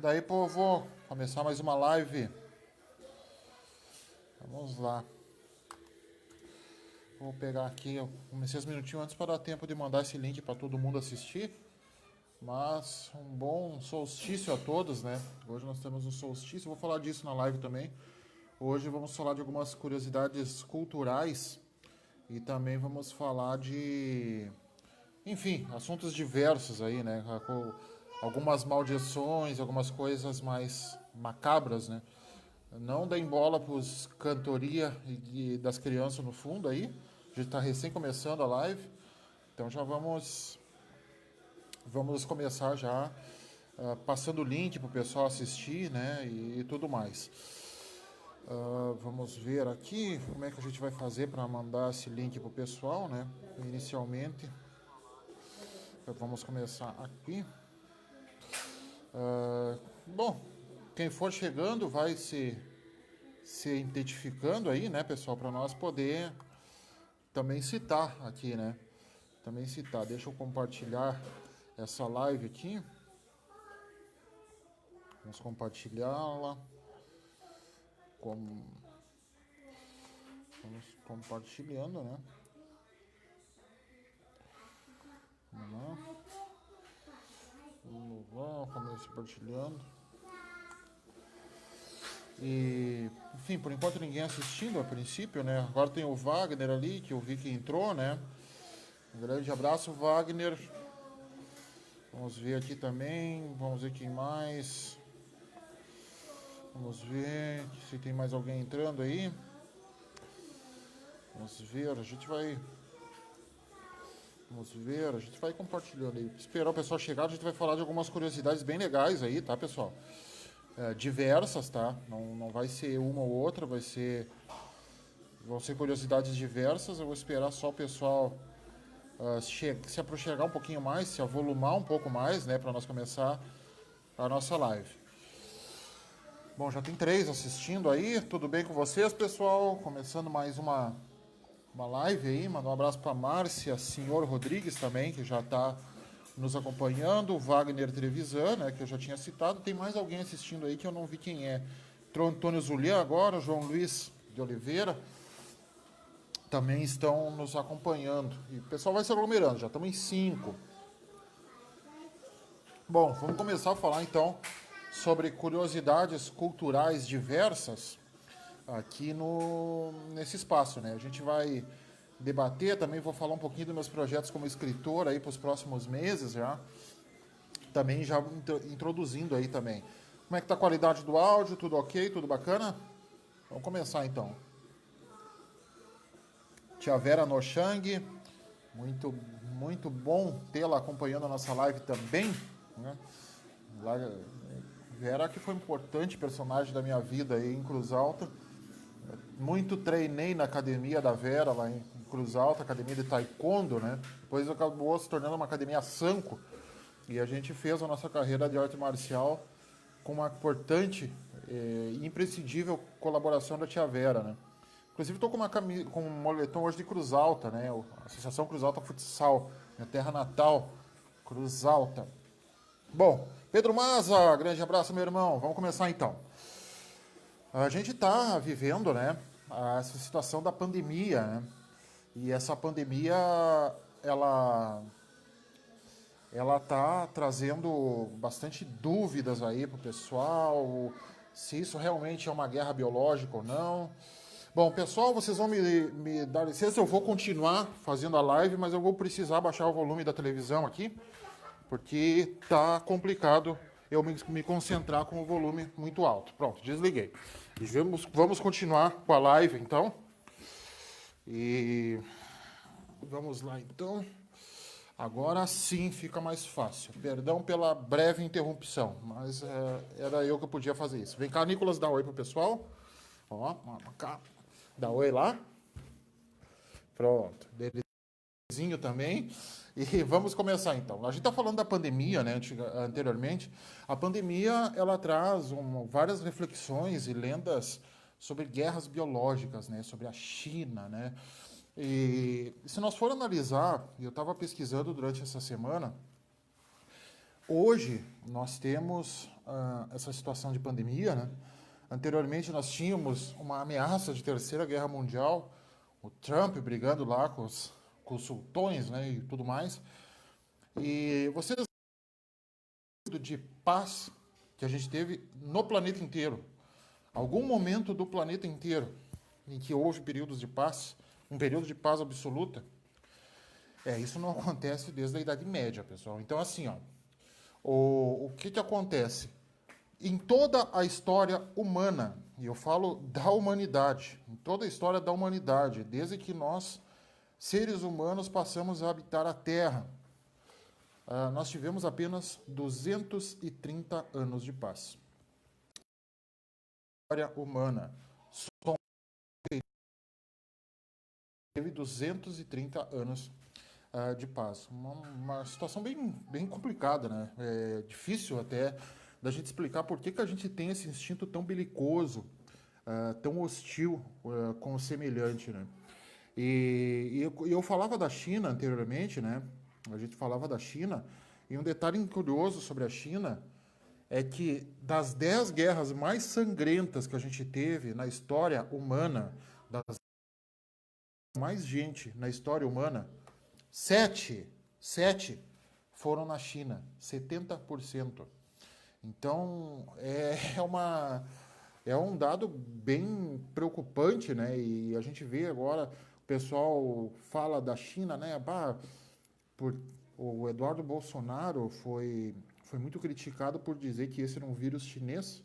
Daí, povo, começar mais uma live. Vamos lá. Vou pegar aqui, eu comecei uns minutinhos antes para dar tempo de mandar esse link para todo mundo assistir. Mas um bom solstício a todos, né? Hoje nós temos um solstício, vou falar disso na live também. Hoje vamos falar de algumas curiosidades culturais e também vamos falar de, enfim, assuntos diversos aí, né? Algumas maldições, algumas coisas mais macabras, né? Não deem bola para os cantoria e das crianças no fundo aí. A gente está recém começando a live, então já vamos começar já passando o link para o pessoal assistir, né? E tudo mais. Vamos ver aqui como é que a gente vai fazer para mandar esse link para o pessoal, né? Inicialmente, vamos começar aqui. Bom, quem for chegando vai se identificando aí, né, pessoal, para nós poder também citar aqui, né? Também citar. Deixa eu compartilhar essa live aqui. Vamos compartilhá-la. Vamos compartilhando, né? Vamos lá. Vamos compartilhando. E, enfim, por enquanto ninguém assistindo a princípio, né? Agora tem o Wagner ali, que eu vi que entrou, né? Um grande abraço, Wagner. Vamos ver aqui também. Vamos ver quem mais. Vamos ver se tem mais alguém entrando aí. Vamos ver, a gente vai compartilhando aí. Esperar o pessoal chegar, a gente vai falar de algumas curiosidades bem legais aí, tá, pessoal? Diversas, tá? Não vai ser uma ou outra, vão ser curiosidades diversas. Eu vou esperar só o pessoal se aproximar um pouquinho mais, se avolumar um pouco mais, né, para nós começar a nossa live. Bom, já tem 3 assistindo aí, tudo bem com vocês, pessoal? Começando mais uma live aí, mandar um abraço para Márcia, senhor Rodrigues também, que já está nos acompanhando, o Wagner Trevisan, né, que eu já tinha citado, tem mais alguém assistindo aí que eu não vi quem é. Entrou Antônio Zulian agora, João Luiz de Oliveira, também estão nos acompanhando. E o pessoal vai se aglomerando, já estamos em 5. Bom, vamos começar a falar então sobre curiosidades culturais diversas aqui nesse espaço, né? A gente vai debater, também vou falar um pouquinho dos meus projetos como escritor aí para os próximos meses já. Também já introduzindo aí também. Como é que tá a qualidade do áudio? Tudo ok? Tudo bacana? Vamos começar então. Tia Vera Nochang, muito bom tê-la acompanhando a nossa live também, né? Vera que foi um importante personagem da minha vida aí em Cruz Alta. Muito treinei na academia da Vera lá em Cruz Alta, academia de taekwondo, né? Depois acabou se tornando uma academia Sanko e a gente fez a nossa carreira de arte marcial com uma importante e imprescindível colaboração da tia Vera, né? Inclusive estou com um moletom hoje de Cruz Alta, né? A Associação Cruz Alta Futsal, minha terra natal, Cruz Alta. Bom, Pedro Maza, grande abraço, meu irmão. Vamos começar então. A gente está vivendo, né, essa situação da pandemia, né? E essa pandemia, ela tá trazendo bastante dúvidas aí pro pessoal, se isso realmente é uma guerra biológica ou não. Bom, pessoal, vocês vão me dar licença, eu vou continuar fazendo a live, mas eu vou precisar baixar o volume da televisão aqui, porque tá complicado eu me concentrar com o volume muito alto. Pronto, desliguei. E vamos continuar com a live, então. E vamos lá, então. Agora sim fica mais fácil. Perdão pela breve interrupção, mas era eu que podia fazer isso. Vem cá, Nicolas, dá oi pro pessoal. Ó, cá. Dá oi lá. Pronto. Delezinho também. E vamos começar então. A gente está falando da pandemia, né, anteriormente. A pandemia, ela traz várias reflexões e lendas sobre guerras biológicas, né, sobre a China, né. E se nós for analisar, e eu estava pesquisando durante essa semana, Hoje nós temos essa situação de pandemia, né? Anteriormente nós tínhamos uma ameaça de terceira guerra mundial, o Trump brigando lá com os sultões, né, e tudo mais. E vocês de paz que a gente teve no planeta inteiro, algum momento do planeta inteiro em que houve períodos de paz, um período de paz absoluta, isso não acontece desde a Idade Média, pessoal. Então, assim, ó, o que acontece? Em toda a história humana, e eu falo da humanidade, em toda a história da humanidade, desde que nós, seres humanos, passamos a habitar a Terra, nós tivemos apenas 230 anos de paz. A história humana só teve 230 anos de paz. Uma situação bem complicada, né? É difícil até da gente explicar por que a gente tem esse instinto tão belicoso, tão hostil com o semelhante, né? E eu falava da China anteriormente, né? A gente falava da China, e um detalhe curioso sobre a China é que das 10 guerras mais sangrentas que a gente teve na história humana, das mais gente na história humana, sete foram na China, 70%. Então, é um dado bem preocupante, né? E a gente vê agora, o pessoal fala da China, né? Por, o Eduardo Bolsonaro foi muito criticado por dizer que esse era um vírus chinês.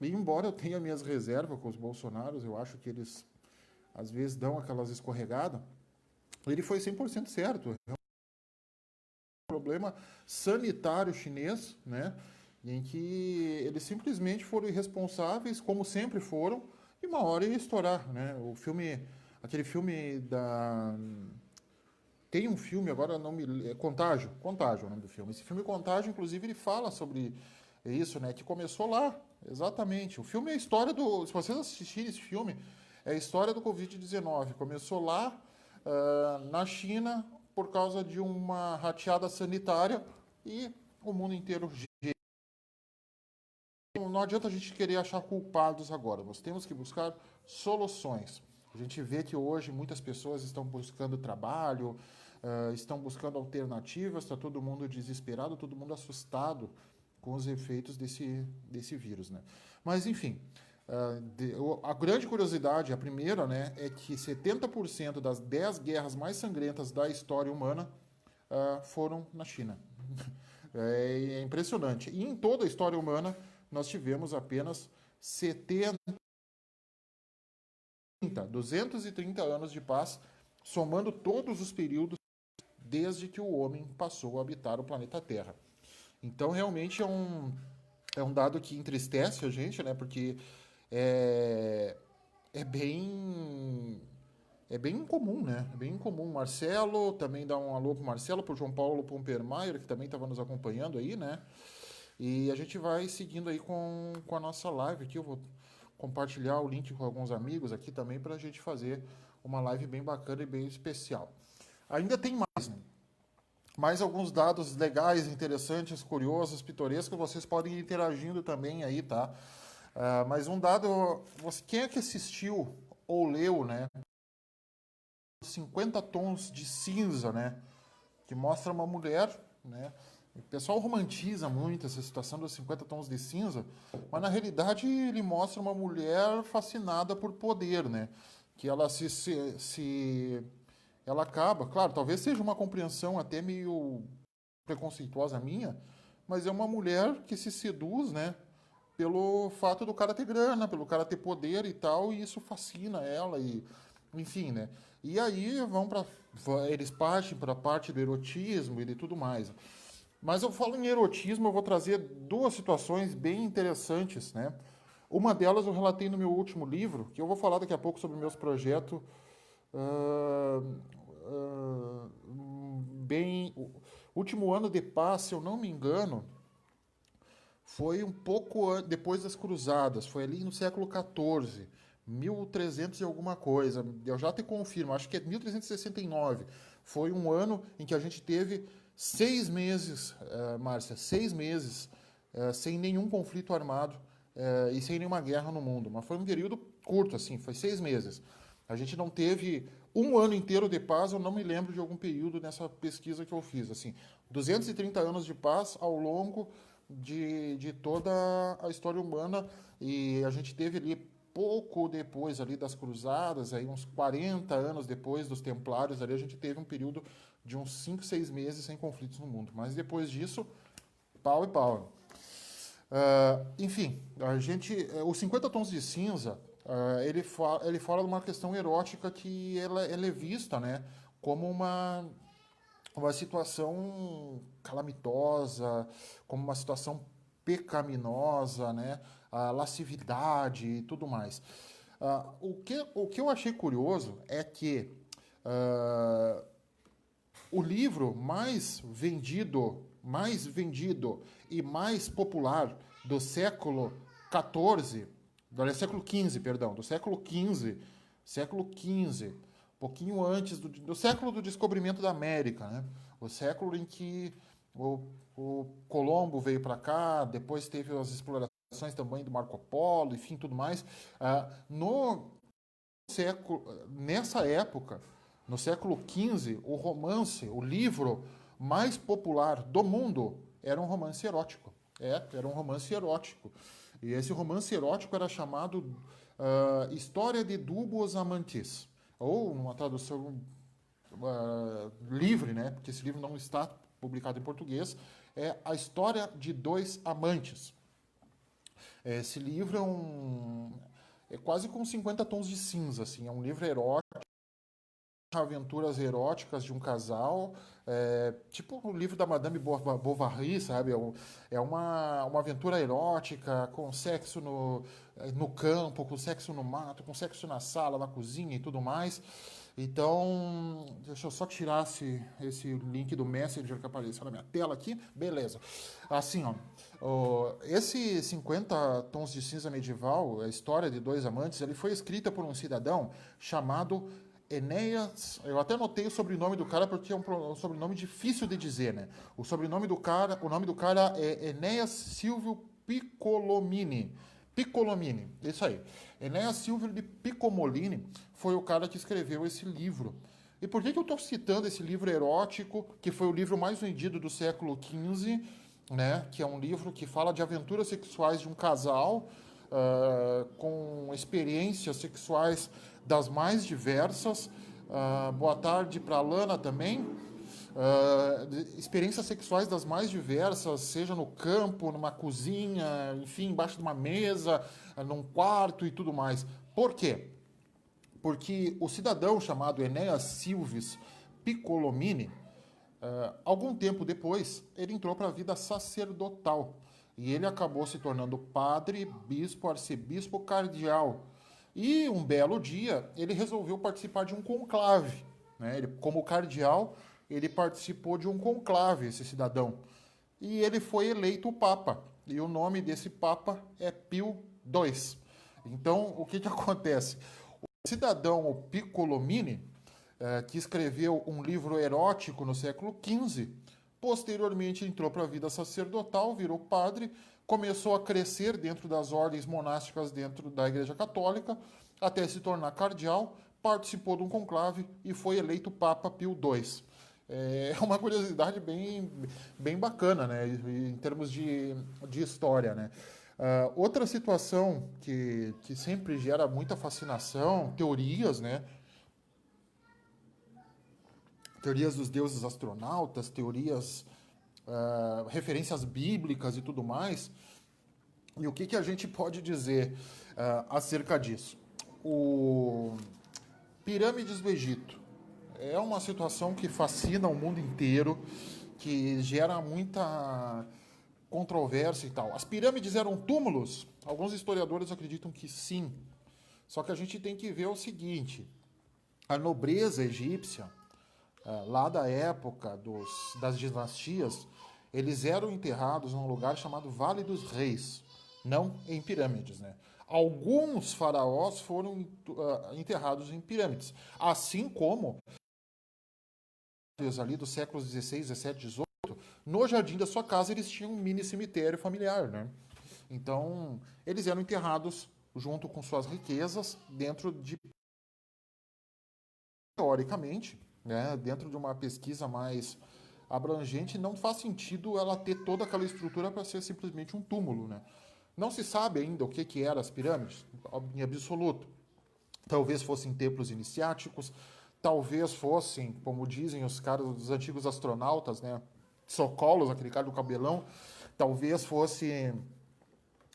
E embora eu tenha minhas reservas com os Bolsonaros, eu acho que eles às vezes dão aquelas escorregadas, ele foi 100% certo. É um problema sanitário chinês, né? Em que eles simplesmente foram irresponsáveis, como sempre foram, e uma hora ia estourar, né? Aquele filme da... Tem um filme, agora não me... Contágio é o nome do filme. Esse filme Contágio, inclusive, ele fala sobre isso, né? Que começou lá, exatamente. O filme é a história do... Se vocês assistirem esse filme, é a história do Covid-19. Começou lá, na China, por causa de uma rateada sanitária, e o mundo inteiro... Não adianta a gente querer achar culpados agora. Nós temos que buscar soluções. A gente vê que hoje muitas pessoas estão buscando trabalho, estão buscando alternativas, está todo mundo desesperado, todo mundo assustado com os efeitos desse vírus, né? Mas, enfim, a grande curiosidade, a primeira, né, é que 70% das 10 guerras mais sangrentas da história humana foram na China. É impressionante. E em toda a história humana, nós tivemos apenas 230 anos de paz, somando todos os períodos desde que o homem passou a habitar o planeta Terra. Então, realmente é um dado que entristece a gente, né? Porque é, é bem é bem incomum, né? É bem incomum. Marcelo, também dá um alô pro Marcelo, pro João Paulo Pompermayer, que também estava nos acompanhando aí, né? E a gente vai seguindo aí com a nossa live aqui. Eu vou compartilhar o link com alguns amigos aqui também para a gente fazer uma live bem bacana e bem especial. Ainda tem mais, né? Mais alguns dados legais, interessantes, curiosos, pitorescos, vocês podem ir interagindo também aí, tá? Mas um dado, quem é que assistiu ou leu, né? 50 tons de cinza, né? Que mostra uma mulher, né? O pessoal romantiza muito essa situação dos 50 tons de cinza, mas na realidade ele mostra uma mulher fascinada por poder, né? Que ela ela acaba, claro, talvez seja uma compreensão até meio preconceituosa minha, mas é uma mulher que se seduz, né? Pelo fato do cara ter grana, pelo cara ter poder e tal, e isso fascina ela e enfim, né? E aí eles partem para a parte do erotismo e de tudo mais. Mas eu falo em erotismo, eu vou trazer duas situações bem interessantes, né? Uma delas eu relatei no meu último livro, que eu vou falar daqui a pouco sobre meus projetos. ah, ah, bem, o último ano de paz, se eu não me engano, foi um pouco depois das Cruzadas, foi ali no século XIV, 1300 e alguma coisa. Eu já te confirmo, acho que é 1369. Foi um ano em que a gente teve 6 meses, Márcia, 6 meses sem nenhum conflito armado e sem nenhuma guerra no mundo. Mas foi um período curto, assim, foi 6 meses. A gente não teve um ano inteiro de paz, eu não me lembro de algum período nessa pesquisa que eu fiz. Assim, 230 anos de paz ao longo de toda a história humana, e a gente teve ali pouco depois ali das cruzadas, aí uns 40 anos depois dos templários, ali a gente teve um período de uns 5, 6 meses sem conflitos no mundo. Mas depois disso, pau e pau. Enfim, os 50 tons de cinza, ele fala de uma questão erótica que ela é vista, né, como uma situação calamitosa, como uma situação pecaminosa, né, a lascividade e tudo mais. O que eu achei curioso é que ah, o livro mais vendido e mais popular do século XIV, do século XV, perdão, do século XV, pouquinho antes do século do descobrimento da América, né? O século em que o Colombo veio para cá, depois teve as explorações também do Marco Polo, enfim, tudo mais. No Nessa época, no século XV, o romance, o livro mais popular do mundo era um romance erótico. Era um romance erótico. E esse romance erótico era chamado História de Dubos Amantes, ou numa tradução livre, né? Porque esse livro não está publicado em português, é A História de Dois Amantes. Esse livro é quase com 50 tons de cinza, assim, é um livro erótico, aventuras eróticas de um casal, tipo o livro da Madame Bovary, sabe? É uma aventura erótica com sexo no campo, com sexo no mato, com sexo na sala, na cozinha e tudo mais. Então, deixa eu só tirar esse link do Messenger que apareceu na minha tela aqui. Beleza. Assim, esse 50 Tons de Cinza Medieval, a história de dois amantes, ele foi escrita por um cidadão chamado Enéas. Eu até anotei o sobrenome do cara porque é um sobrenome difícil de dizer, né? O nome do cara é Enéas Silvio Piccolomini. Piccolomini, isso aí. Enéas Silvio de Piccolomini foi o cara que escreveu esse livro. E por que eu estou citando esse livro erótico, que foi o livro mais vendido do século XV, né? Que é um livro que fala de aventuras sexuais de um casal com experiências sexuais das mais diversas. Boa tarde para a Lana também. Experiências sexuais das mais diversas, seja no campo, numa cozinha, enfim, embaixo de uma mesa, num quarto e tudo mais. Por quê? Porque o cidadão chamado Enéas Silves Piccolomini, algum tempo depois, ele entrou para a vida sacerdotal. E ele acabou se tornando padre, bispo, arcebispo, cardeal. E um belo dia, ele resolveu participar de um conclave. Né? Ele, como cardeal, ele participou de um conclave, esse cidadão. E ele foi eleito papa. E o nome desse papa é Pio II. Então, o que acontece? O cidadão o Piccolomini, que escreveu um livro erótico no século XV, posteriormente entrou para a vida sacerdotal, virou padre, começou a crescer dentro das ordens monásticas dentro da Igreja Católica, até se tornar cardeal, participou de um conclave e foi eleito Papa Pio II. É uma curiosidade bem bacana, né, em termos de história, né. Outra situação que sempre gera muita fascinação, teorias, né, teorias dos deuses astronautas, teorias, referências bíblicas e tudo mais. E o que a gente pode dizer acerca disso? O Pirâmides do Egito é uma situação que fascina o mundo inteiro, que gera muita controvérsia e tal. As pirâmides eram túmulos? Alguns historiadores acreditam que sim. Só que a gente tem que ver o seguinte: a nobreza egípcia, lá da época das dinastias, eles eram enterrados num lugar chamado Vale dos Reis, não em pirâmides, né? Alguns faraós foram enterrados em pirâmides, assim como ali dos séculos XVI, XVII, XVIII, no jardim da sua casa eles tinham um mini cemitério familiar, né? Então, eles eram enterrados junto com suas riquezas dentro de, teoricamente, né, dentro de uma pesquisa mais abrangente, não faz sentido ela ter toda aquela estrutura para ser simplesmente um túmulo, né? Não se sabe ainda o que eram as pirâmides, em absoluto. Talvez fossem templos iniciáticos, talvez fossem, como dizem os caras dos antigos astronautas, né? Socolos, aquele cara do cabelão, talvez fosse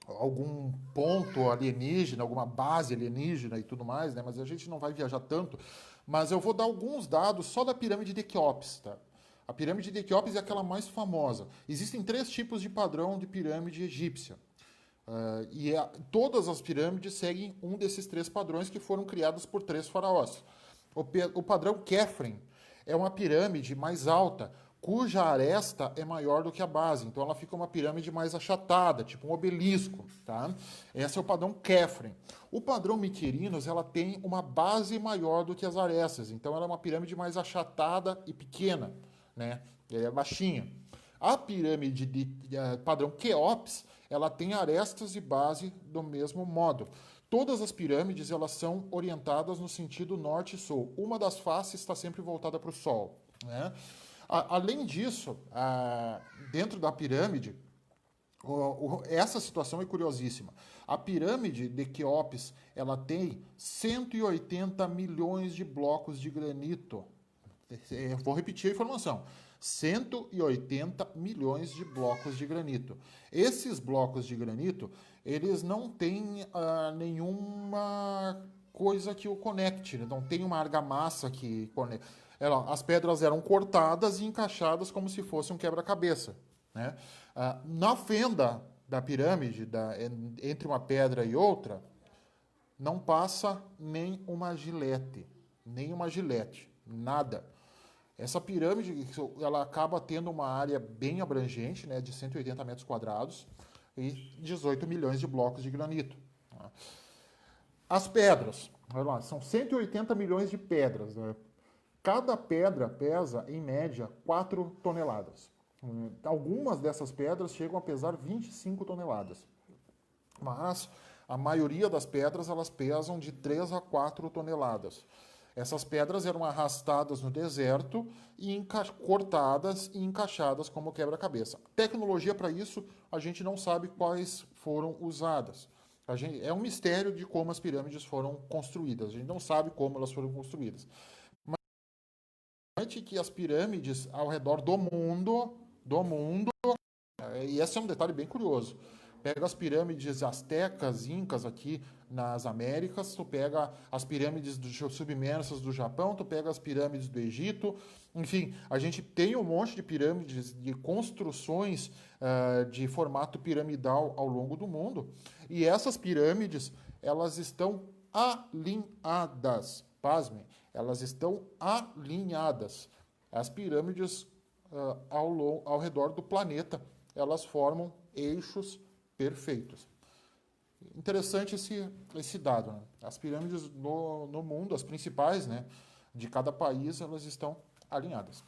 algum ponto alienígena, alguma base alienígena e tudo mais, né? Mas a gente não vai viajar tanto. Mas eu vou dar alguns dados só da pirâmide de Quéops, tá? A pirâmide de Quéops é aquela mais famosa. Existem 3 tipos de padrão de pirâmide egípcia. Todas as pirâmides seguem um desses 3 padrões que foram criados por 3 faraós. O padrão Khafre é uma pirâmide mais alta, cuja aresta é maior do que a base. Então ela fica uma pirâmide mais achatada, tipo um obelisco. Tá? Esse é o padrão Khafre. O padrão Mycerinos ela tem uma base maior do que as arestas. Então ela é uma pirâmide mais achatada e pequena. Né? Ela é baixinha. A pirâmide de padrão Quéops, ela tem arestas e base do mesmo modo. Todas as pirâmides elas são orientadas no sentido norte e sul. Uma das faces está sempre voltada para o sol. Né? Além disso, dentro da pirâmide, essa situação é curiosíssima. A pirâmide de Quéops ela tem 180 milhões de blocos de granito. Eu vou repetir a informação. 180 milhões de blocos de granito. Esses blocos de granito, eles não têm nenhuma coisa que o conecte, não tem uma argamassa que conecte. As pedras eram cortadas e encaixadas como se fosse um quebra-cabeça. Né? Na fenda da pirâmide, entre uma pedra e outra, não passa nem uma gilete, nada. Essa pirâmide ela acaba tendo uma área bem abrangente, né, de 180 metros quadrados e 18 milhões de blocos de granito. As pedras, olha lá, são 180 milhões de pedras. Né? Cada pedra pesa, em média, 4 toneladas. Algumas dessas pedras chegam a pesar 25 toneladas. Mas a maioria das pedras elas pesam de 3 a 4 toneladas. Essas pedras eram arrastadas no deserto e cortadas e encaixadas como quebra-cabeça. Tecnologia para isso, a gente não sabe quais foram usadas. É um mistério de como as pirâmides foram construídas. A gente não sabe como elas foram construídas. Mas que as pirâmides ao redor do mundo, e esse é um detalhe bem curioso. Pega as pirâmides astecas, incas aqui nas Américas, tu pega as pirâmides submersas do Japão, tu pega as pirâmides do Egito, enfim, a gente tem um monte de pirâmides, de construções de formato piramidal ao longo do mundo, e essas pirâmides, elas estão alinhadas, pasmem, elas estão alinhadas. As pirâmides ao redor do planeta, elas formam eixos perfeitos. Interessante esse dado. Né? As pirâmides no mundo, as principais, né, de cada país, elas estão alinhadas.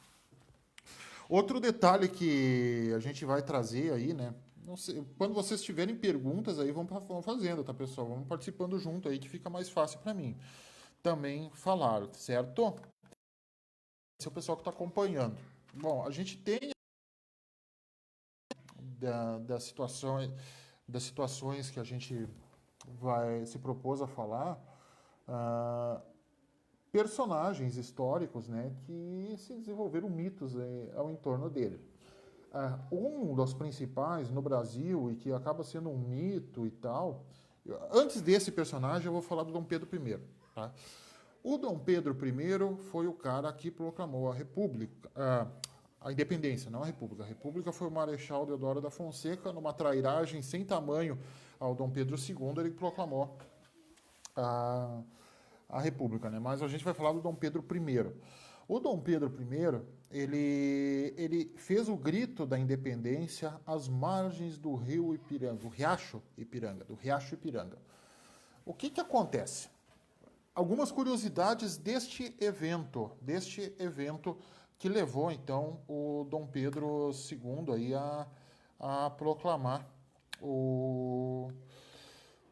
Outro detalhe que a gente vai trazer aí, né? Não sei, quando vocês tiverem perguntas aí, vão fazendo, tá, pessoal? Vamos participando junto aí, que fica mais fácil para mim também falar, certo? Esse é o pessoal que está acompanhando. Bom, a gente tem das situações que a gente vai se propôs a falar, personagens históricos, né, que se desenvolveram mitos ao entorno dele. Um dos principais no Brasil e que acaba sendo um mito e tal, antes desse personagem eu vou falar do Dom Pedro I. Tá? O Dom Pedro I foi o cara que proclamou a República, a independência, não a República. A República foi o Marechal Deodoro da Fonseca, numa trairagem sem tamanho ao Dom Pedro II, ele proclamou a República, né? Mas a gente vai falar do Dom Pedro I. O Dom Pedro I, ele fez o grito da independência às margens do rio Ipiranga, do Riacho Ipiranga. O que acontece? Algumas curiosidades deste evento que levou, então, o Dom Pedro II aí a proclamar o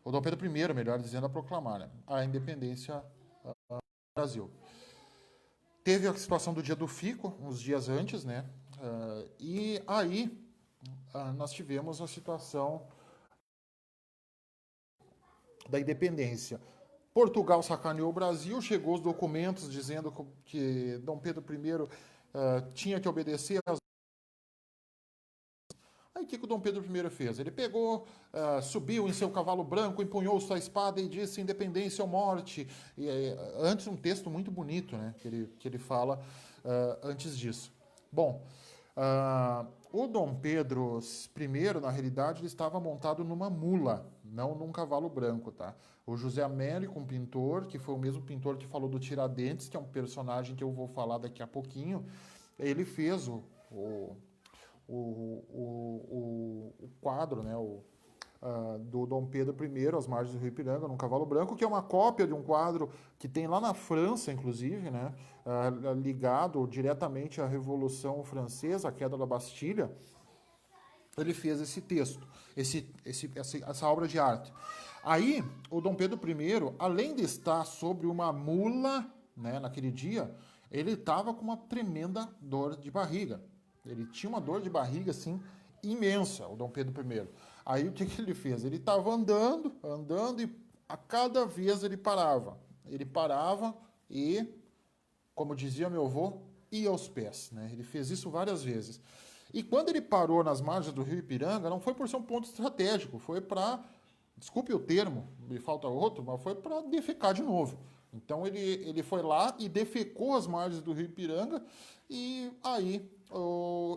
Dom Pedro I, melhor dizendo, a proclamar, né, a independência do Brasil. Teve a situação do dia do Fico, uns dias antes, né? E aí nós tivemos a situação da independência. Portugal sacaneou o Brasil, chegou os documentos dizendo que Dom Pedro I tinha que obedecer às. Aí o que o Dom Pedro I fez? Ele pegou, subiu em seu cavalo branco, empunhou sua espada e disse independência ou morte. E, antes um texto muito bonito, né, que ele fala antes disso. Bom, o Dom Pedro I, na realidade, ele estava montado numa mula, não num cavalo branco, tá? O José Américo, um pintor, que foi o mesmo pintor que falou do Tiradentes, que é um personagem que eu vou falar daqui a pouquinho, ele fez o quadro, né, do Dom Pedro I, às margens do Rio Ipiranga, num cavalo branco, que é uma cópia de um quadro que tem lá na França, inclusive, né, ligado diretamente à Revolução Francesa, à queda da Bastilha. Ele fez esse texto, essa obra de arte. Aí, o Dom Pedro I, além de estar sobre uma mula, né, naquele dia, ele estava com uma tremenda dor de barriga. Ele tinha uma dor de barriga, assim, imensa, o Dom Pedro I. Aí, o que ele fez? Ele estava andando, e a cada vez ele parava. Ele parava e, como dizia meu avô, ia aos pés, né? Ele fez isso várias vezes. E quando ele parou nas margens do Rio Ipiranga, não foi por ser um ponto estratégico, foi para, desculpe o termo, me falta outro, mas foi para defecar de novo. Então ele foi lá e defecou as margens do Rio Ipiranga e aí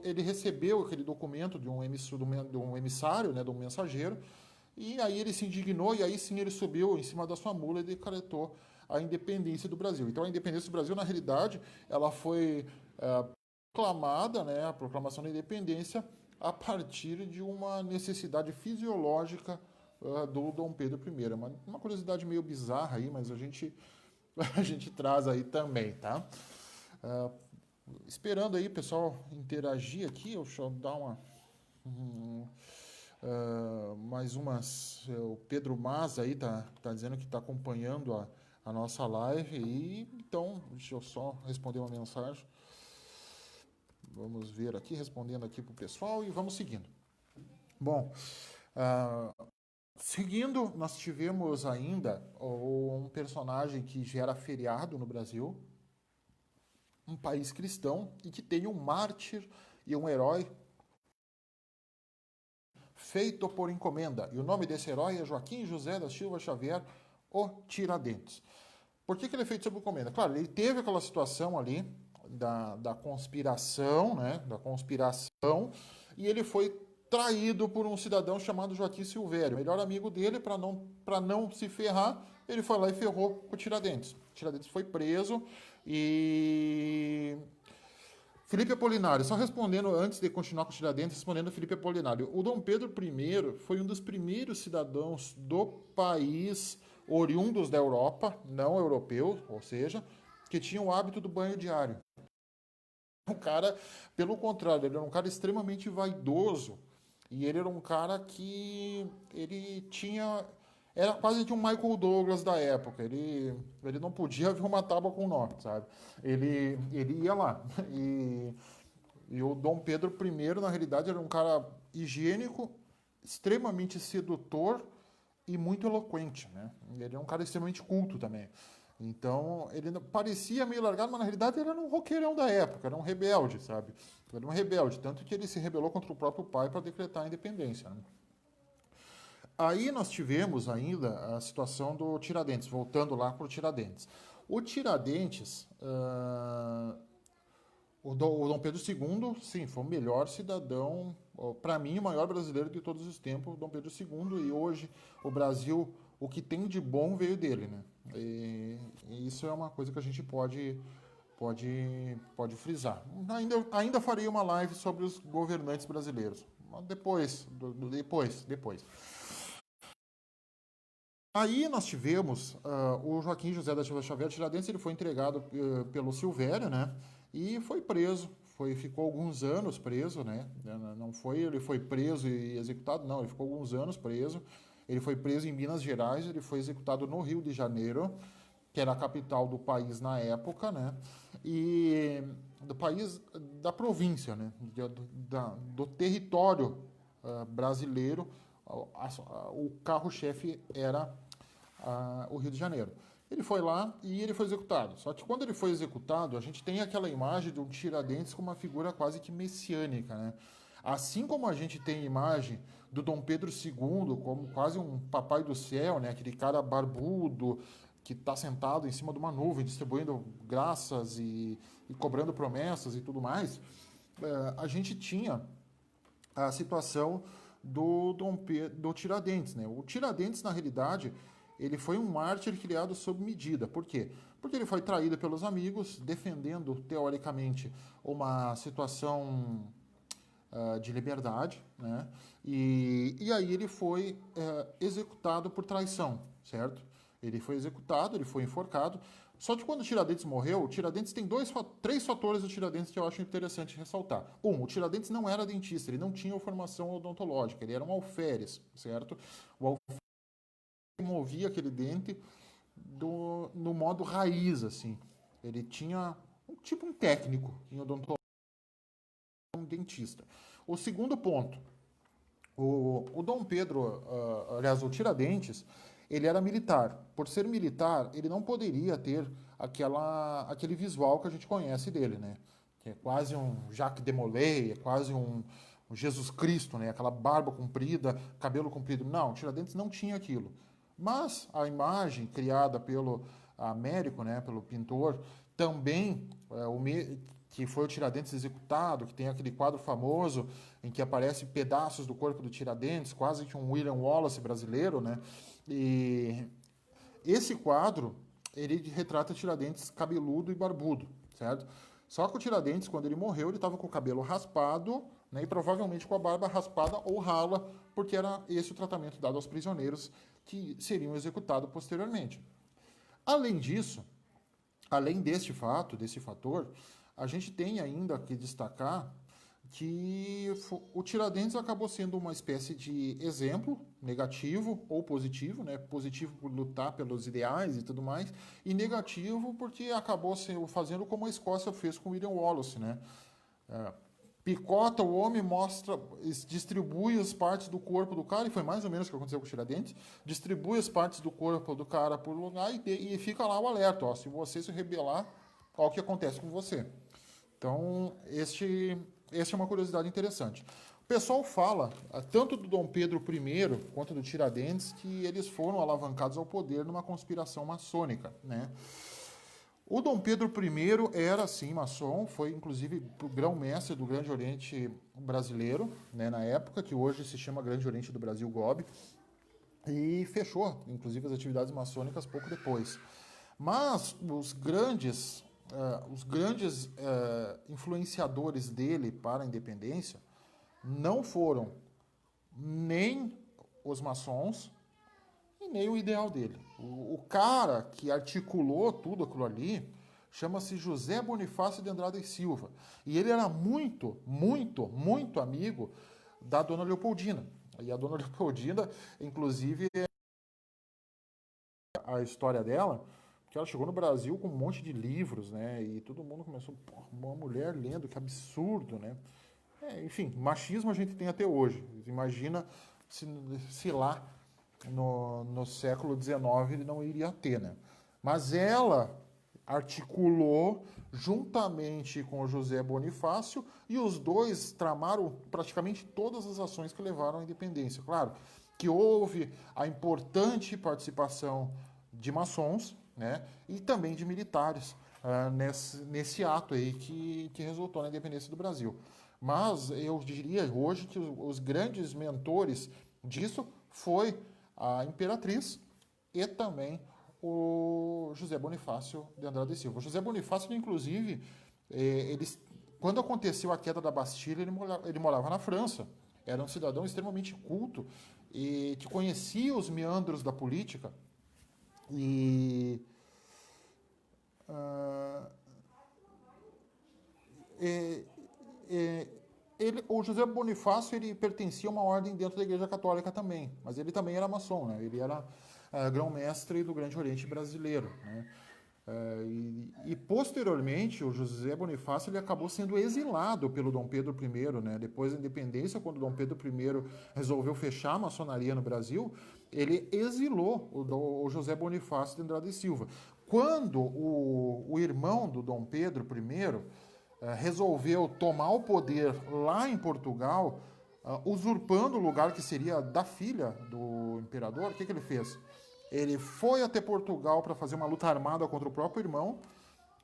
ele recebeu aquele documento de um emissário, né, de um mensageiro, e aí ele se indignou e aí sim ele subiu em cima da sua mula e decretou a independência do Brasil. Então a independência do Brasil, na realidade, ela foi proclamada, né, a proclamação da independência, a partir de uma necessidade fisiológica do Dom Pedro I. Uma curiosidade meio bizarra aí, mas a gente traz aí também, tá? Esperando aí, pessoal, interagir aqui, deixa eu dar mais umas. O Pedro Mas aí tá dizendo que está acompanhando a nossa live, e então, deixa eu só responder uma mensagem. Vamos ver aqui, respondendo aqui para o pessoal, e vamos seguindo. Bom, seguindo, nós tivemos ainda um personagem que gera feriado no Brasil, um país cristão, e que tem um mártir e um herói feito por encomenda. E o nome desse herói é Joaquim José da Silva Xavier, o Tiradentes. Por que ele é feito sob encomenda? Claro, ele teve aquela situação ali da conspiração, né? Da conspiração, e ele foi traído por um cidadão chamado Joaquim Silvério, melhor amigo dele, para não se ferrar, ele foi lá e ferrou o Tiradentes. O Tiradentes foi preso e Felipe Apolinário, só respondendo, antes de continuar com o Tiradentes, respondendo a Felipe Apolinário. O Dom Pedro I foi um dos primeiros cidadãos do país oriundos da Europa, não europeus, ou seja, que tinham o hábito do banho diário. Um cara, pelo contrário, ele era um cara extremamente vaidoso, e ele era um cara que ele tinha. Era quase que um Michael Douglas da época. Ele não podia ver uma tábua com nó, sabe? Ele ia lá. E o Dom Pedro I, na realidade, era um cara higiênico, extremamente sedutor e muito eloquente, né? Ele é um cara extremamente culto também. Então, ele parecia meio largado, mas na realidade ele era um roqueirão da época, era um rebelde, sabe? Era um rebelde, tanto que ele se rebelou contra o próprio pai para decretar a independência, né? Aí nós tivemos ainda a situação do Tiradentes, voltando lá para o Tiradentes. O Tiradentes, o Dom Pedro II, sim, foi o melhor cidadão, para mim, o maior brasileiro de todos os tempos, o Dom Pedro II, e hoje o Brasil, o que tem de bom veio dele, né? E isso é uma coisa que a gente pode frisar. Ainda farei uma live sobre os governantes brasileiros, mas depois. Aí nós tivemos o Joaquim José da Silva Xavier Tiradentes, ele foi entregado pelo Silvério, né? e foi preso. Ficou alguns anos preso, né? Não foi, ele foi preso e executado, não, ele ficou alguns anos preso. Ele foi preso em Minas Gerais, ele foi executado no Rio de Janeiro, que era a capital do país na época, né? E do país, da província, né? Do território brasileiro, o carro-chefe era o Rio de Janeiro. Ele foi lá e ele foi executado. Só que quando ele foi executado, a gente tem aquela imagem de um Tiradentes com uma figura quase que messiânica, né? Assim como a gente tem a imagem do Dom Pedro II como quase um papai do céu, né? Aquele cara barbudo que está sentado em cima de uma nuvem, distribuindo graças e cobrando promessas e tudo mais, a gente tinha a situação do Tiradentes, né? O Tiradentes, na realidade, ele foi um mártir criado sob medida. Por quê? Porque ele foi traído pelos amigos, defendendo, teoricamente, uma situação de liberdade, né? E aí ele foi executado por traição, certo? Ele foi executado, ele foi enforcado. Só que quando o Tiradentes morreu, o Tiradentes tem três fatores do Tiradentes que eu acho interessante ressaltar. O Tiradentes não era dentista, ele não tinha formação odontológica, ele era um alferes, certo? O alferes removia aquele dente no modo raiz, assim. Ele tinha tipo um técnico em odontologia, um dentista. O segundo ponto, o Dom Pedro, aliás, o Tiradentes, ele era militar. Por ser militar, ele não poderia ter aquele visual que a gente conhece dele, né? Que é quase um Jacques de Molay, é quase um Jesus Cristo, né? Aquela barba comprida, cabelo comprido. Não, o Tiradentes não tinha aquilo. Mas a imagem criada pelo Américo, né, pelo pintor, também que foi o Tiradentes executado, que tem aquele quadro famoso em que aparece pedaços do corpo do Tiradentes, quase que um William Wallace brasileiro, né? E esse quadro, ele retrata Tiradentes cabeludo e barbudo, certo? Só que o Tiradentes, quando ele morreu, ele estava com o cabelo raspado, né, e provavelmente com a barba raspada ou rala, porque era esse o tratamento dado aos prisioneiros que seriam executados posteriormente. Além disso, além desse fator, a gente tem ainda que destacar que o Tiradentes acabou sendo uma espécie de exemplo negativo ou positivo, né? Positivo por lutar pelos ideais e tudo mais, e negativo porque acabou fazendo como a Escócia fez com William Wallace, né? Picota o homem, mostra, distribui as partes do corpo do cara, e foi mais ou menos o que aconteceu com o Tiradentes, distribui as partes do corpo do cara por lugar e fica lá o alerta, ó, se você se rebelar, olha o que acontece com você. Então, este é uma curiosidade interessante. O pessoal fala, tanto do Dom Pedro I quanto do Tiradentes, que eles foram alavancados ao poder numa conspiração maçônica, né? O Dom Pedro I era, sim, maçom, foi inclusive grão-mestre do Grande Oriente brasileiro, né, na época, que hoje se chama Grande Oriente do Brasil GOB, e fechou, inclusive, as atividades maçônicas pouco depois. Mas os grandes influenciadores dele para a independência não foram nem os maçons e nem o ideal dele. O cara que articulou tudo aquilo ali chama-se José Bonifácio de Andrade e Silva. E ele era muito, muito, muito amigo da dona Leopoldina. E a dona Leopoldina, inclusive, a história dela, que ela chegou no Brasil com um monte de livros, né? E todo mundo começou, pô, uma mulher lendo, que absurdo, né? Enfim, machismo a gente tem até hoje. Imagina se lá no século XIX ele não iria ter, né? Mas ela articulou juntamente com o José Bonifácio e os dois tramaram praticamente todas as ações que levaram à independência. Claro que houve a importante participação de maçons, né, e também de militares nesse ato aí que resultou na independência do Brasil. Mas eu diria hoje que os grandes mentores disso foi a Imperatriz e também o José Bonifácio de Andrade e Silva. O José Bonifácio, inclusive, quando aconteceu a queda da Bastilha, ele morava na França. Era um cidadão extremamente culto e que conhecia os meandros da política. E é, é, o José Bonifácio ele pertencia a uma ordem dentro da Igreja Católica também, mas ele também era maçom, né? Ele era grão-mestre do Grande Oriente Brasileiro, né? Posteriormente, o José Bonifácio ele acabou sendo exilado pelo Dom Pedro I, né? Depois da independência, quando Dom Pedro I resolveu fechar a maçonaria no Brasil, ele exilou o José Bonifácio de Andrade e Silva. Quando o irmão do Dom Pedro I resolveu tomar o poder lá em Portugal, usurpando o lugar que seria da filha do imperador, o que ele fez? Ele foi até Portugal para fazer uma luta armada contra o próprio irmão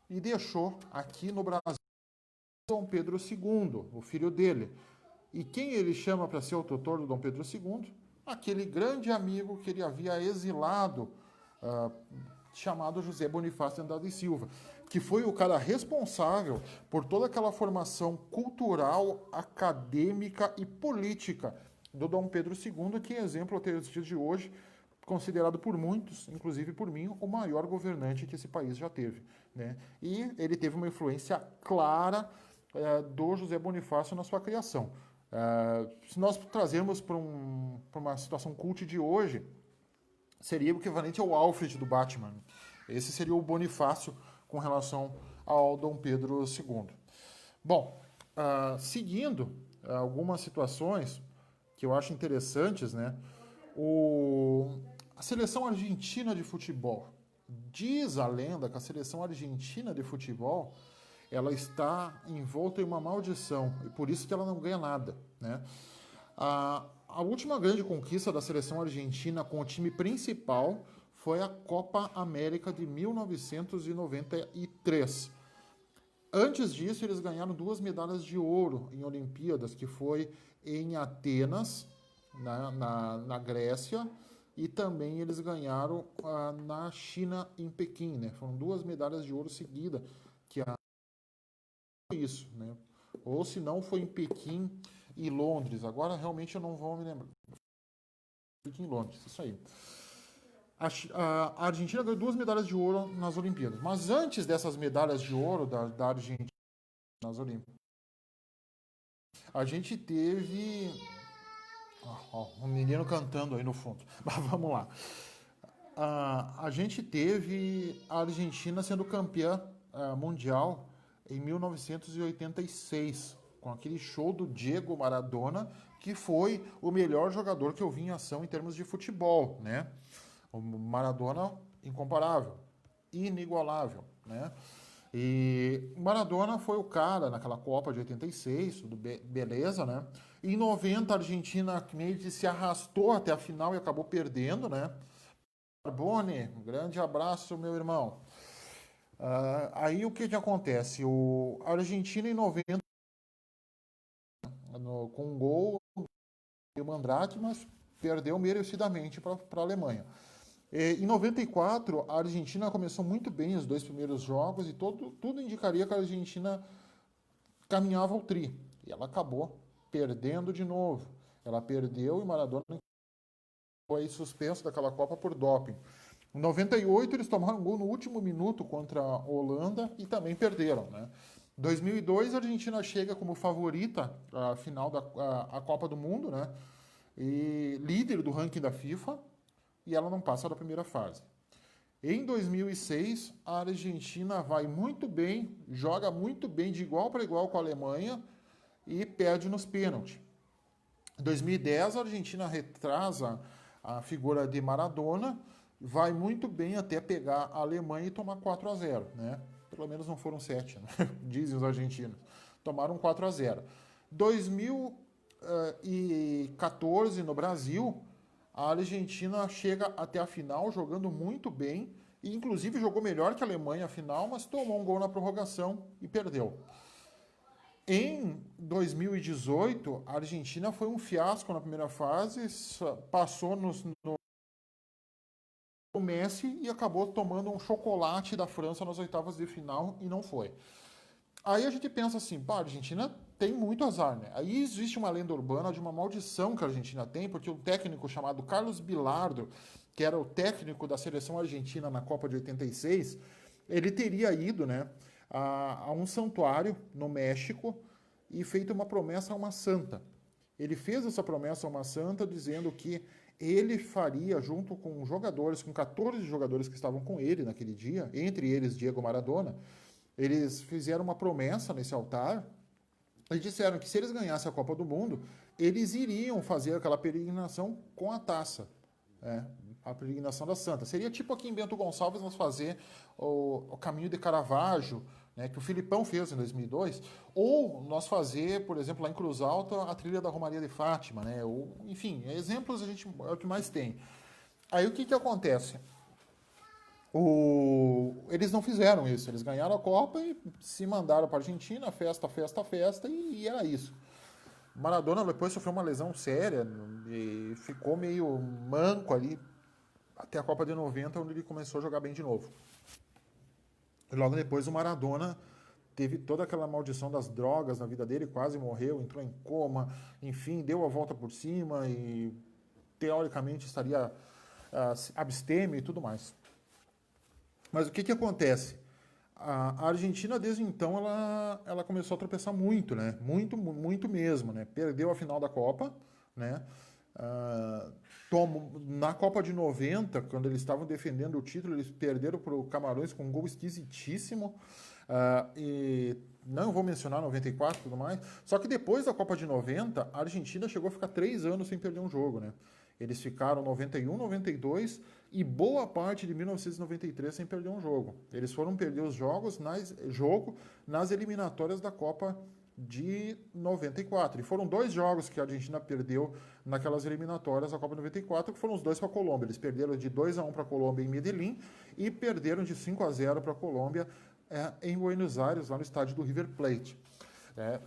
e deixou aqui no Brasil Dom Pedro II, o filho dele. E quem ele chama para ser o tutor do Dom Pedro II? Aquele grande amigo que ele havia exilado, chamado José Bonifácio de Andrade e Silva, que foi o cara responsável por toda aquela formação cultural, acadêmica e política do Dom Pedro II, que é exemplo até os dias de hoje, considerado por muitos, inclusive por mim, o maior governante que esse país já teve, né? E ele teve uma influência clara do José Bonifácio na sua criação. Se nós trazermos para uma situação cult de hoje, seria o equivalente ao Alfred do Batman. Esse seria o Bonifácio com relação ao Dom Pedro II. Bom, seguindo algumas situações que eu acho interessantes, né? A seleção argentina de futebol. Diz a lenda que a seleção argentina de futebol ela está envolta em uma maldição e por isso que ela não ganha nada, né? A última grande conquista da seleção argentina com o time principal foi a Copa América de 1993. Antes disso, eles ganharam 2 medalhas de ouro em Olimpíadas, que foi em Atenas, na Grécia, e também eles ganharam na China, em Pequim, né? Foram 2 medalhas de ouro seguidas, que isso, né? Ou se não, foi em Pequim e Londres. Agora, realmente, eu não vou me lembrar. Pequim e Londres, isso aí. A Argentina ganhou 2 medalhas de ouro nas Olimpíadas. Mas antes dessas medalhas de ouro da Argentina nas Olimpíadas, a gente teve... um menino cantando aí no fundo. Mas vamos lá. A gente teve a Argentina sendo campeã mundial em 1986, com aquele show do Diego Maradona, que foi o melhor jogador que eu vi em ação em termos de futebol, né? O Maradona incomparável, inigualável, né? E o Maradona foi o cara naquela Copa de 86, tudo beleza, né? Em 90 a Argentina meio que se arrastou até a final e acabou perdendo, né? Carbone, um grande abraço, meu irmão. Aí o que acontece? A Argentina em 90 com um gol do Mandrake, mas perdeu merecidamente para a Alemanha. Em 94, a Argentina começou muito bem os 2 primeiros jogos e tudo indicaria que a Argentina caminhava ao tri. E ela acabou perdendo de novo. Ela perdeu e Maradona foi suspenso daquela Copa por doping. Em 98, eles tomaram um gol no último minuto contra a Holanda e também perderam, né? Em 2002, a Argentina chega como favorita à final da Copa do Mundo, né? E líder do ranking da FIFA, e ela não passa da primeira fase. Em 2006, a Argentina vai muito bem, joga muito bem de igual para igual com a Alemanha e perde nos pênaltis. Em 2010, a Argentina retrasa a figura de Maradona, vai muito bem até pegar a Alemanha e tomar 4-0, né? Pelo menos não foram 7, né? Dizem os argentinos. Tomaram 4-0. 2014, no Brasil, a Argentina chega até a final jogando muito bem, e inclusive jogou melhor que a Alemanha a final, mas tomou um gol na prorrogação e perdeu. Em 2018, a Argentina foi um fiasco na primeira fase, passou no Messi e acabou tomando um chocolate da França nas oitavas de final e não foi. Aí a gente pensa assim, pá, a Argentina tem muito azar, né? Aí existe uma lenda urbana de uma maldição que a Argentina tem, porque um técnico chamado Carlos Bilardo, que era o técnico da seleção argentina na Copa de 86, ele teria ido, né, a um santuário no México e feito uma promessa a uma santa. Ele fez essa promessa a uma santa dizendo que ele faria, junto com jogadores, com 14 jogadores que estavam com ele naquele dia, entre eles Diego Maradona, eles fizeram uma promessa nesse altar e disseram que se eles ganhassem a Copa do Mundo, eles iriam fazer aquela peregrinação com a taça, a peregrinação da Santa. Seria tipo aqui em Bento Gonçalves nós fazer o Caminho de Caravaggio, né, que o Filipão fez em 2002, ou nós fazer, por exemplo, lá em Cruz Alta, a trilha da Romaria de Fátima, né, ou, enfim, exemplos a gente é o que mais tem. Aí o que acontece? Eles não fizeram isso, eles ganharam a Copa e se mandaram para a Argentina, festa, festa, festa, e era isso. Maradona depois sofreu uma lesão séria e ficou meio manco ali até a Copa de 90, onde ele começou a jogar bem de novo. E logo depois o Maradona teve toda aquela maldição das drogas na vida dele, quase morreu, entrou em coma, enfim, deu a volta por cima e teoricamente estaria abstêmio e tudo mais. Mas o que acontece? A Argentina, desde então, ela começou a tropeçar muito, né? Muito, muito mesmo, né? Perdeu a final da Copa, né? Na Copa de 90, quando eles estavam defendendo o título, eles perderam para o Camarões com um gol esquisitíssimo. E não vou mencionar 94 e tudo mais. Só que depois da Copa de 90, a Argentina chegou a ficar 3 anos sem perder um jogo, né? Eles ficaram 91, 92 e boa parte de 1993 sem perder um jogo. Eles foram perder os jogos nas eliminatórias da Copa de 94. E foram 2 jogos que a Argentina perdeu naquelas eliminatórias da Copa 94, que foram os 2 para a Colômbia. Eles perderam de 2-1 para a Colômbia em Medellín e perderam de 5-0 para a Colômbia em Buenos Aires, lá no estádio do River Plate.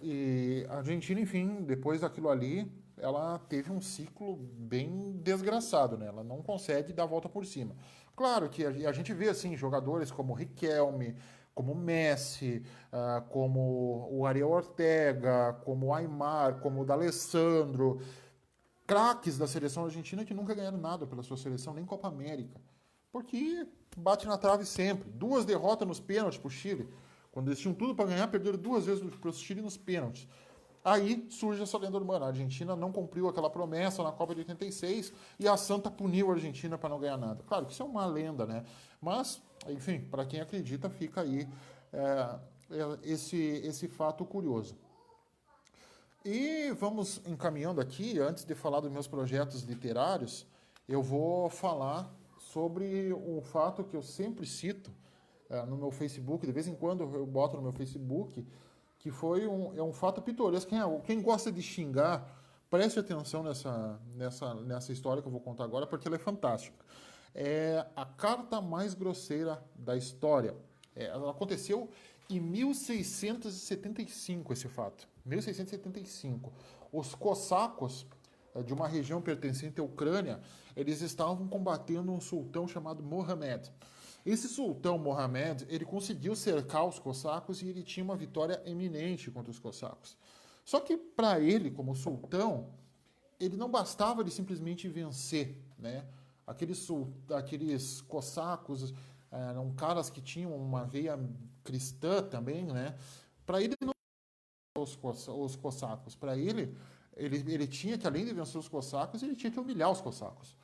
E a Argentina, enfim, depois daquilo ali, ela teve um ciclo bem desgraçado, né? Ela não consegue dar a volta por cima. Claro que a gente vê, assim, jogadores como Riquelme, como Messi, como o Ariel Ortega, como o Aimar, como o D'Alessandro, craques da seleção argentina que nunca ganharam nada pela sua seleção, nem Copa América. Porque bate na trave sempre. 2 derrotas nos pênaltis para o Chile. Quando eles tinham tudo para ganhar, perderam 2 vezes para o Chile nos pênaltis. Aí surge essa lenda urbana. A Argentina não cumpriu aquela promessa na Copa de 86 e a Santa puniu a Argentina para não ganhar nada. Claro que isso é uma lenda, né? Mas, enfim, para quem acredita, fica aí esse fato curioso. E vamos encaminhando aqui, antes de falar dos meus projetos literários, eu vou falar sobre um fato que eu sempre cito no meu Facebook, de vez em quando eu boto no meu Facebook, que foi um fato pitoresco. Quem gosta de xingar, preste atenção nessa história que eu vou contar agora, porque ela é fantástica. É a carta mais grosseira da história. Ela aconteceu em 1675, esse fato. 1675. Os cossacos, de uma região pertencente à Ucrânia, eles estavam combatendo um sultão chamado Mohammed. Esse sultão Mohammed, ele conseguiu cercar os cossacos e ele tinha uma vitória eminente contra os cossacos. Só que para ele, como sultão, ele não bastava ele simplesmente vencer, né? Aqueles cossacos eram caras que tinham uma veia cristã também, né? Para ele não os cossacos, para ele tinha que, além de vencer os cossacos, ele tinha que humilhar os cossacos.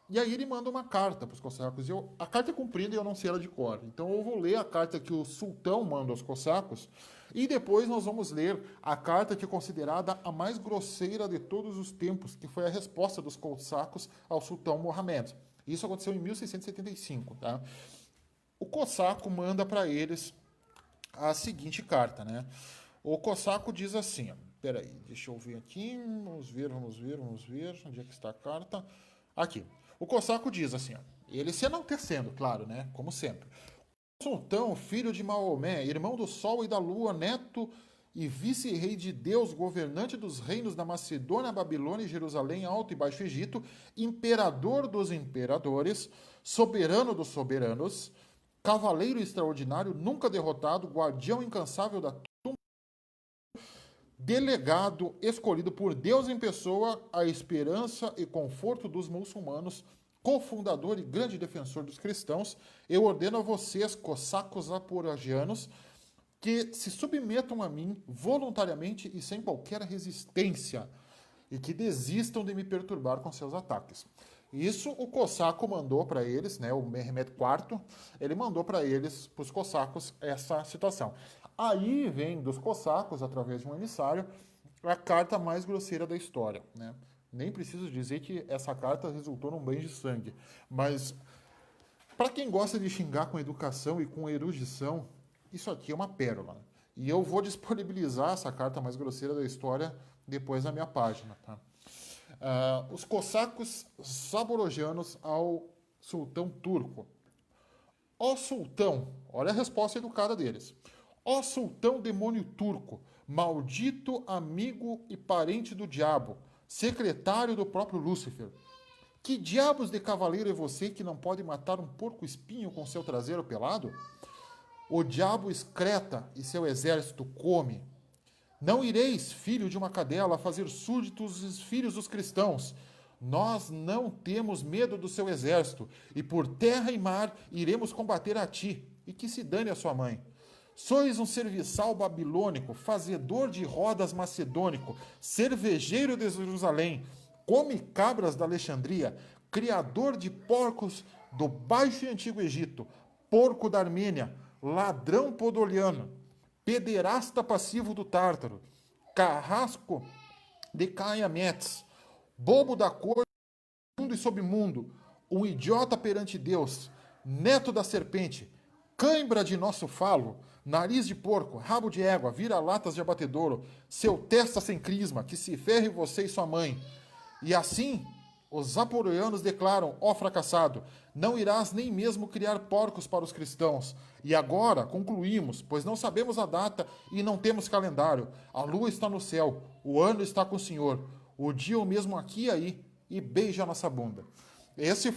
E aí ele manda uma carta para os cossacos. A carta é comprida e eu não sei ela de cor. Então eu vou ler a carta que o sultão manda aos cossacos e depois nós vamos ler a carta que é considerada a mais grosseira de todos os tempos, que foi a resposta dos cossacos ao sultão Mohammed. Isso aconteceu em 1675. Tá? O cossaco manda para eles a seguinte carta, né? O cossaco diz assim, peraí, deixa eu ver aqui, vamos ver, onde é que está a carta? Aqui. O cossaco diz assim, ele se enaltecendo, claro, né? Como sempre. O sultão, filho de Maomé, irmão do sol e da lua, neto e vice-rei de Deus, governante dos reinos da Macedônia, Babilônia e Jerusalém, Alto e Baixo Egito, imperador dos imperadores, soberano dos soberanos, cavaleiro extraordinário, nunca derrotado, guardião incansável da delegado escolhido por Deus em pessoa, a esperança e conforto dos muçulmanos, cofundador e grande defensor dos cristãos, eu ordeno a vocês, cossacos apuragianos, que se submetam a mim voluntariamente e sem qualquer resistência, e que desistam de me perturbar com seus ataques. Isso o cossaco mandou para eles, né, o Mehmed IV, ele mandou para eles, para os cossacos, essa situação. Aí vem dos cossacos, através de um emissário, a carta mais grosseira da história, né? Nem preciso dizer que essa carta resultou num banho de sangue, mas para quem gosta de xingar com educação e com erudição, isso aqui é uma pérola. E eu vou disponibilizar essa carta mais grosseira da história depois na minha página, tá? Os cossacos zaborogianos ao sultão turco. Ó sultão, olha a resposta educada deles. Ó sultão demônio turco, maldito amigo e parente do diabo, secretário do próprio Lúcifer. Que diabos de cavaleiro é você que não pode matar um porco-espinho com seu traseiro pelado? O diabo excreta e seu exército come. Não ireis, filho de uma cadela, fazer súditos os filhos dos cristãos. Nós não temos medo do seu exército, e por terra e mar iremos combater a ti, e que se dane a sua mãe. Sois um serviçal babilônico, fazedor de rodas macedônico, cervejeiro de Jerusalém, come cabras da Alexandria, criador de porcos do Baixo e Antigo Egito, porco da Armênia, ladrão podoliano, pederasta passivo do Tártaro, carrasco de Caiametes, bobo da cor mundo e submundo, um idiota perante Deus, neto da serpente, cãibra de nosso falo, nariz de porco, rabo de égua, vira-latas de abatedouro, seu testa sem crisma, que se ferre você e sua mãe. E assim, os zaporoianos declaram, ó fracassado, não irás nem mesmo criar porcos para os cristãos. E agora concluímos, pois não sabemos a data e não temos calendário. A lua está no céu, o ano está com o Senhor, o dia o mesmo aqui e aí, e beija a nossa bunda. Essa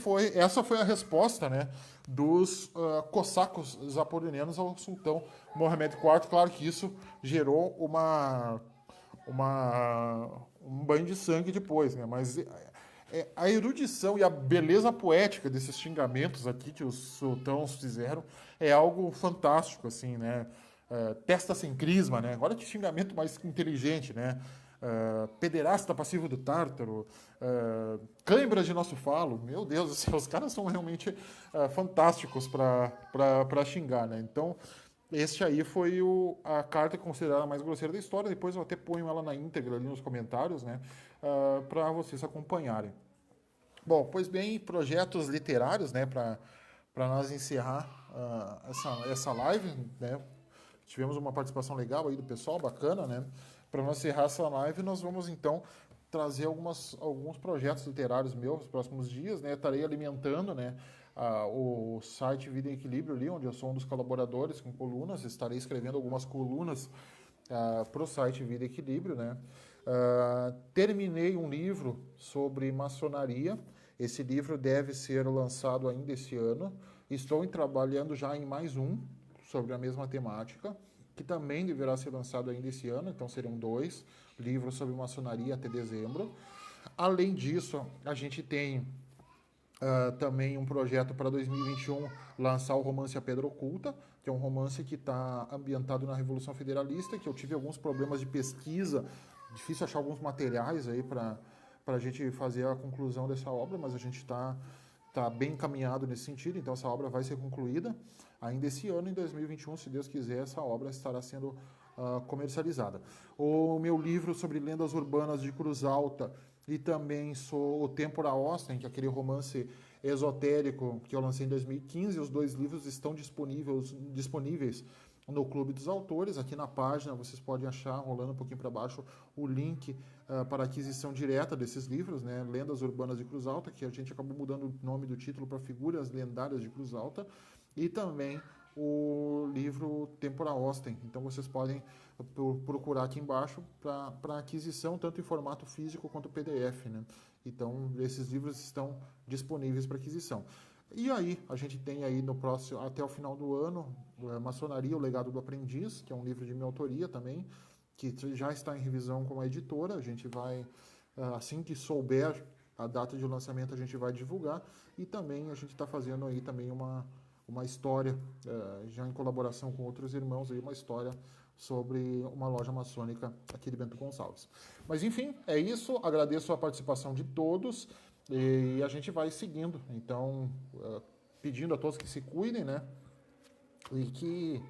foi a resposta, né, dos cossacos zaporoianos ao sultão Mohamed IV. Claro que isso gerou um banho de sangue depois, né? Mas a erudição e a beleza poética desses xingamentos aqui que os sultãos fizeram é algo fantástico, assim, né? Testa sem crisma, né? Olha que xingamento mais inteligente, né? Pederasta passivo do Tártaro, cãibra de nosso falo. Meu Deus do céu, os caras são realmente fantásticos para xingar, né? Então, este aí foi a carta considerada a mais grosseira da história. Depois eu até ponho ela na íntegra ali nos comentários, né? Para vocês acompanharem. Bom, pois bem, projetos literários, né? Para nós encerrar essa live, né? Tivemos uma participação legal aí do pessoal, bacana, né? Para nós encerrar essa live, nós vamos então trazer alguns projetos literários meus nos próximos dias, né? Estarei alimentando, né? O site Vida em Equilíbrio ali, onde eu sou um dos colaboradores com colunas. Estarei escrevendo algumas colunas para o site Vida em Equilíbrio, né? Terminei um livro sobre maçonaria. Esse livro deve ser lançado ainda esse ano. Estou trabalhando já em mais um sobre a mesma temática, que também deverá ser lançado ainda esse ano. Então serão 2 livros sobre maçonaria até dezembro. Além disso, a gente tem também um projeto para 2021 lançar o romance A Pedra Oculta, que é um romance que está ambientado na Revolução Federalista, que eu tive alguns problemas de pesquisa, difícil achar alguns materiais aí para a gente fazer a conclusão dessa obra, mas a gente está bem encaminhado nesse sentido, então essa obra vai ser concluída ainda esse ano, em 2021, se Deus quiser, essa obra estará sendo comercializada. O meu livro sobre lendas urbanas de Cruz Alta e também o Tempora Austin, que é aquele romance esotérico que eu lancei em 2015, os 2 livros estão disponíveis no Clube dos Autores. Aqui na página vocês podem achar, rolando um pouquinho para baixo, o link para aquisição direta desses livros, né? Lendas Urbanas de Cruz Alta, que a gente acabou mudando o nome do título para Figuras Lendárias de Cruz Alta, e também o livro Tempora Austin. Então vocês podem procurar aqui embaixo para aquisição, tanto em formato físico quanto PDF, né? Então esses livros estão disponíveis para aquisição. E aí, a gente tem aí no próximo, até o final do ano, Maçonaria, o Legado do Aprendiz, que é um livro de minha autoria também, que já está em revisão com a editora. A gente vai, assim que souber a data de lançamento, a gente vai divulgar. E também a gente está fazendo aí também uma história, já em colaboração com outros irmãos, aí, uma história sobre uma loja maçônica aqui de Bento Gonçalves. Mas enfim, é isso. Agradeço a participação de todos e a gente vai seguindo. Então, pedindo a todos que se cuidem, né? E que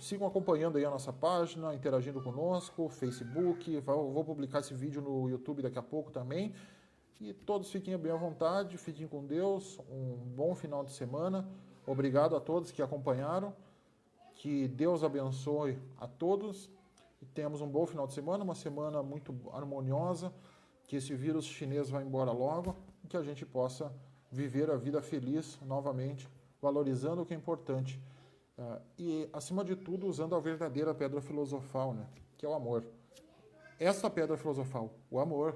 sigam acompanhando aí a nossa página, interagindo conosco, Facebook. Vou publicar esse vídeo no YouTube daqui a pouco também. E todos fiquem bem à vontade, fiquem com Deus. Um bom final de semana. Obrigado a todos que acompanharam. Que Deus abençoe a todos e tenhamos um bom final de semana, uma semana muito harmoniosa, que esse vírus chinês vá embora logo e que a gente possa viver a vida feliz novamente, valorizando o que é importante e, acima de tudo, usando a verdadeira pedra filosofal, né, que é o amor. Essa pedra filosofal, o amor,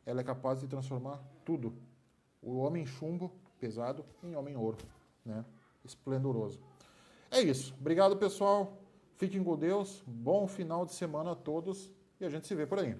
ela é capaz de transformar tudo. O homem chumbo, pesado, em homem ouro, né, esplendoroso. É isso. Obrigado, pessoal. Fiquem com Deus. Bom final de semana a todos e a gente se vê por aí.